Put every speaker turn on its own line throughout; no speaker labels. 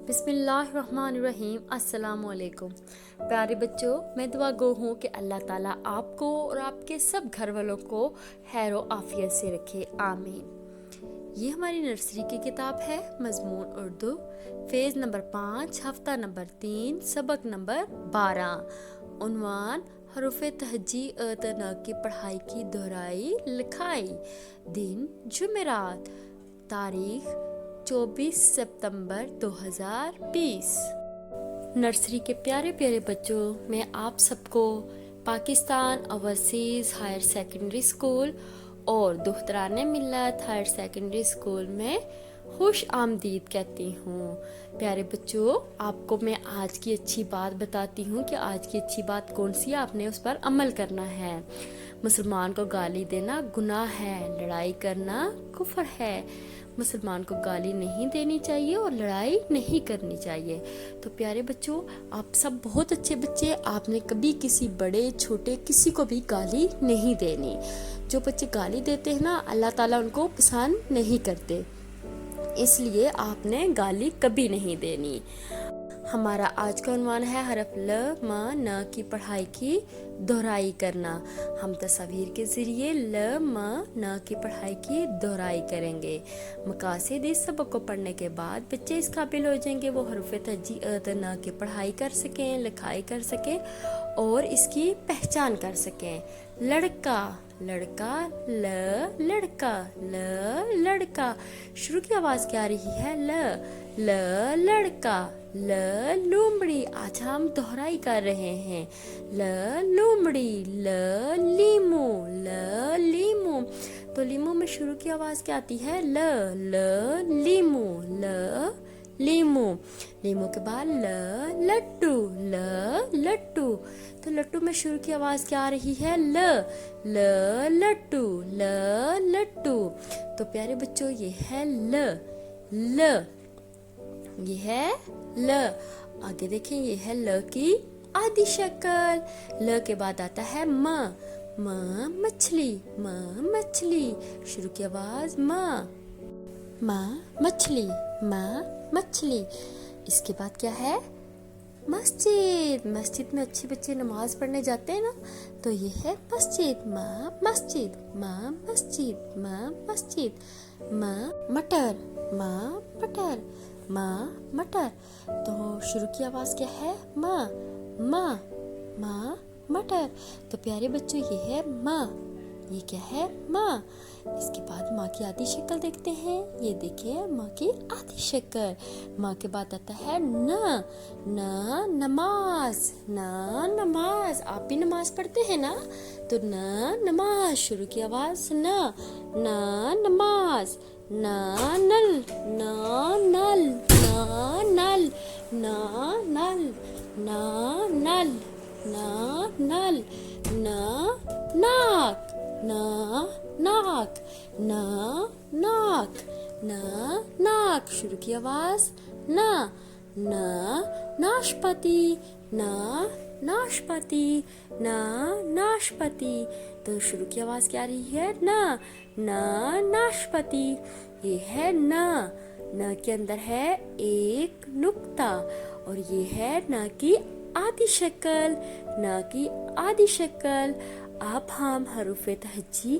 बिस्मिल्लाहिर्रहमानिर्रहीम। अस्सलामुअलैकुम प्यारे बच्चों, मैं दुआ गो हूँ कि अल्लाह ताला आपको और आपके सब घर वालों को खैर व आफियत से रखे, आमीन। ये हमारी नर्सरी की किताब है मजमून उर्दू, फेज़ नंबर 5, हफ्ता नंबर 3, सबक नंबर 12। उन्वान हरूफ तहजी अतना की पढ़ाई की दोहराई लिखाई। दिन जुमेरात, तारीख 24 सितंबर 2020। नर्सरी के प्यारे प्यारे बच्चों, मैं आप सबको Pakistan overseas higher secondary school और Dukhtaran Millat higher secondary school में खुश आमदीद कहती हूँ। प्यारे बच्चों, आपको मैं आज की अच्छी बात बताती हूँ कि आज की अच्छी बात कौन सी है, आपने उस पर अमल करना है। मुसलमान को गाली देना गुनाह है, लड़ाई करना कुफ्र है। मुसलमान को गाली नहीं देनी चाहिए और लड़ाई नहीं करनी चाहिए। तो प्यारे बच्चों, आप सब बहुत अच्छे बच्चे, आपने कभी किसी बड़े छोटे किसी को भी गाली नहीं देनी। जो बच्चे गाली देते हैं ना, अल्लाह ताला उनको पसंद नहीं करते, इसलिए आपने गाली कभी नहीं देनी। हमारा आज का उन्वान है हरफ ल म न की पढ़ाई की दोहराई करना। हम तस्वीर के ज़रिए ल म न की पढ़ाई की दोहराई करेंगे। मकासद इस सबक को पढ़ने के बाद बच्चे इस काबिल हो जाएंगे वो हरफ तहजी न की पढ़ाई कर सकें, लिखाई कर सकें और इसकी पहचान कर सकें। लड़का लड़का, ल लड़का, ल लड़का। शुरू की आवाज़ क्या आ रही है? ल लड़का। ल लोमड़ी, आज हम दोहराई कर रहे हैं। ल लोमड़ी, ल लीमू, ल लीमू। तो लीमू में शुरू की आवाज़ क्या आती है? ल लीमू, ल लीमू। लीमू के बाद ल लड्डू, ल लड्डू। तो लड्डू में शुरू की आवाज़ क्या आ रही है? ल लड्डू, ल लड्डू। तो प्यारे बच्चों, ये है ल, ये है ल। आगे देखें, ये है ल की आधी शक्ल। ल के बाद आता है म मछली, म मछली। शुरू की आवाज़ म मछली, म मछली। इसके बाद क्या है? मस्जिद। मस्जिद में अच्छे बच्चे नमाज पढ़ने जाते हैं ना, तो ये है मस्जिद, मस्जिद, मस्जिद, मस्जिद। मटर, मटर, मटर। तो शुरू की आवाज़ क्या है? मटर। तो प्यारे बच्चों, ये है ये क्या है? माँ। इसके बाद माँ की आधी शक्ल देखते हैं। ये देखिए माँ की आधी शक्ल। माँ के बाद आता है नमाज, नमाज। आप भी नमाज पढ़ते हैं ना? तो नमाज। शुरू की आवाज़ नमाज। नल, नल, नल, नल, नल, नल, नाक, नाक, नाक। शुरू की आवाज़ नाशपाती, नाशपाती, नाशपाती। तो शुरू की आवाज़ क्या आ रही है? नाशपाती। ये है न के अंदर है एक नुक्ता और ये है न की आधी शक्ल, न की आधी शक्ल। अब हम हरूफ तहजी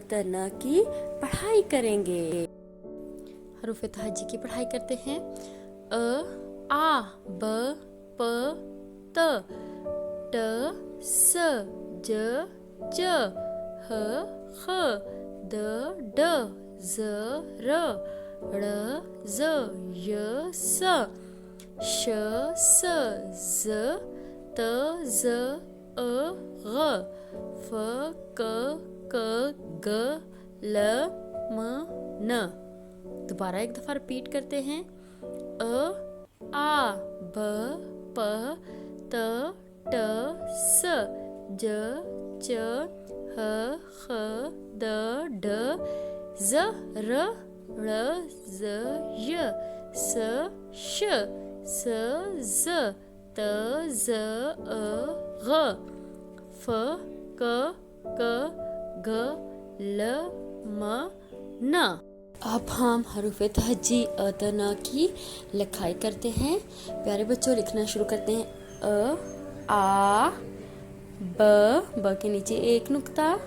तना की पढ़ाई करेंगे। हरूफ तहजी की पढ़ाई करते हैं। अ आ ब प त ट स ज ज ह ख द ड ज र ड़ ज य स श स ज त ज अ ग फ क क ग ल म न। दोबारा एक दफा रिपीट करते हैं। अ आ ब प त ट स ज च ह ख द ड ज र ड़ ज य स श स ज त ज अ ग फ क ग ल म न। अब हम हरूफ तहज्जी अतना की लिखाई करते हैं। प्यारे बच्चों, लिखना शुरू करते हैं। अ, आ, ब के नीचे एक नुक्ता,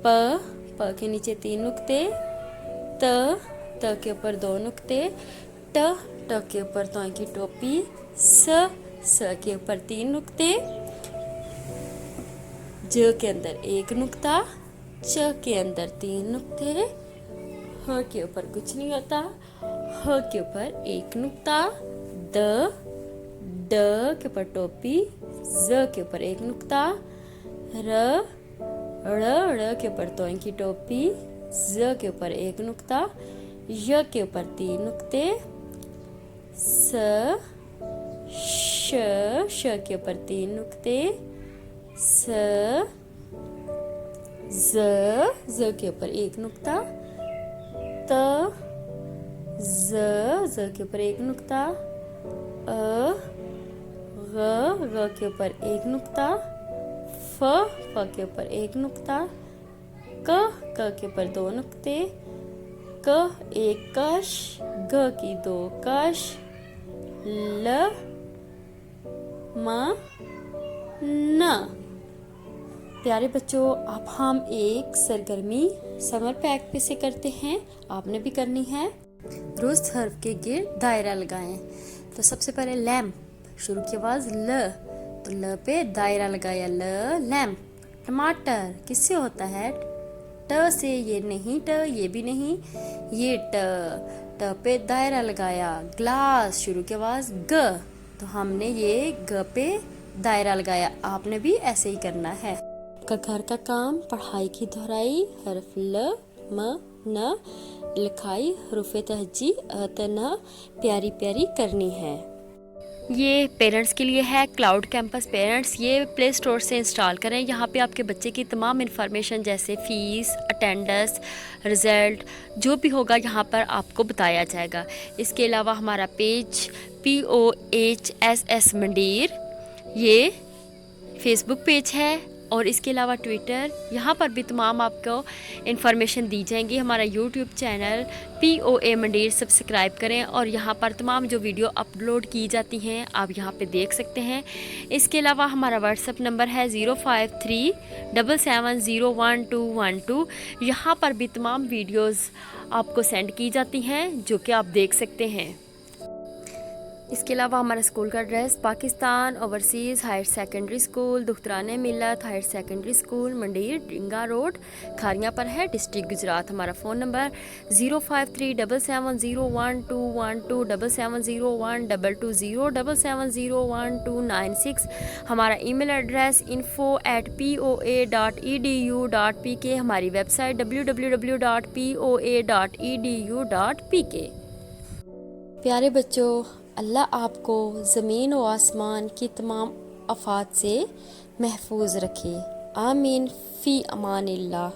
प के नीचे 3 नुक्ते, त के ऊपर 2 नुक्ते, ट के ऊपर तों की टोपी, स के ऊपर 3 नुक्ते, ज के अंदर 1 नुक्ता, च के अंदर 3 नुक्ते, ह के ऊपर कुछ नहीं होता, ह के ऊपर 1 नुक्ता, ड के ऊपर टोपी, ज के ऊपर 1 नुक्ता, ड़ के ऊपर तों की टोपी, ज के ऊपर 1 नुक्ता, य के ऊपर 3 नुक्ते, श के ऊपर 3 नुक्ते, ज के ऊपर 1 नुक्ता, ज के ऊपर 1 नुक्ता, ग के ऊपर 1 नुक्ता, फ के ऊपर 1 नुक्ता, क के ऊपर 2 नुक्ते, क 1 कश, ग की 2 कश, ल म न। प्यारे बच्चों, अब हम एक सरगर्मी समर पैक पे से करते हैं, आपने भी करनी है। दुरुस्त हर्फ के गिर्द दायरा लगाएं। तो सबसे पहले लैम्प, शुरू की आवाज ल, तो ल पे दायरा लगाया, ल लैम्प। टमाटर किससे होता है? ट से, ये नहीं ट, ये भी नहीं, ये ट पे दायरा लगाया। ग्लास, शुरू की आवाज ग, तो हमने ये ग पे दायरा लगाया। आपने भी ऐसे ही करना है। का घर का काम, पढ़ाई की दोहराई, हर्फ ल म न, लिखाई हरूफ तहज्जी अतना प्यारी प्यारी करनी है। ये पेरेंट्स के लिए है, क्लाउड कैंपस पेरेंट्स, ये प्ले स्टोर से इंस्टॉल करें। यहाँ पे आपके बच्चे की तमाम इन्फॉर्मेशन जैसे फ़ीस, अटेंडेंस, रिज़ल्ट जो भी होगा यहाँ पर आपको बताया जाएगा। इसके अलावा हमारा पेज POHSS मंडीर, ये फेसबुक पेज है, और इसके अलावा ट्विटर, यहाँ पर भी तमाम आपको इन्फॉर्मेशन दी जाएंगी। हमारा यूट्यूब चैनल POA मंडीर सब्सक्राइब करें, और यहाँ पर तमाम जो वीडियो अपलोड की जाती हैं आप यहाँ पे देख सकते हैं। इसके अलावा हमारा व्हाट्सएप नंबर है 0537701212। यहाँ पर भी तमाम वीडियोज़ आपको सेंड की जाती हैं जो कि आप देख सकते हैं। इसके अलावा हमारा स्कूल का address Pakistan overseas higher secondary school, Dukhtaran Millat higher secondary school, मंडीर, डिंगा रोड, खारियाँ पर है, डिस्ट्रिक्ट गुजरात। हमारा फ़ोन नंबर 0537701212, 77012207701296। हमारा ईमेल एड्रेस info@poa.edu.pk। हमारी वेबसाइट www.poa.edu.pk। प्यारे बच्चों, अल्लाह आपको ज़मीन व आसमान की तमाम आफात से महफूज रखे। आमीन फ़ी अमानिल्लाह।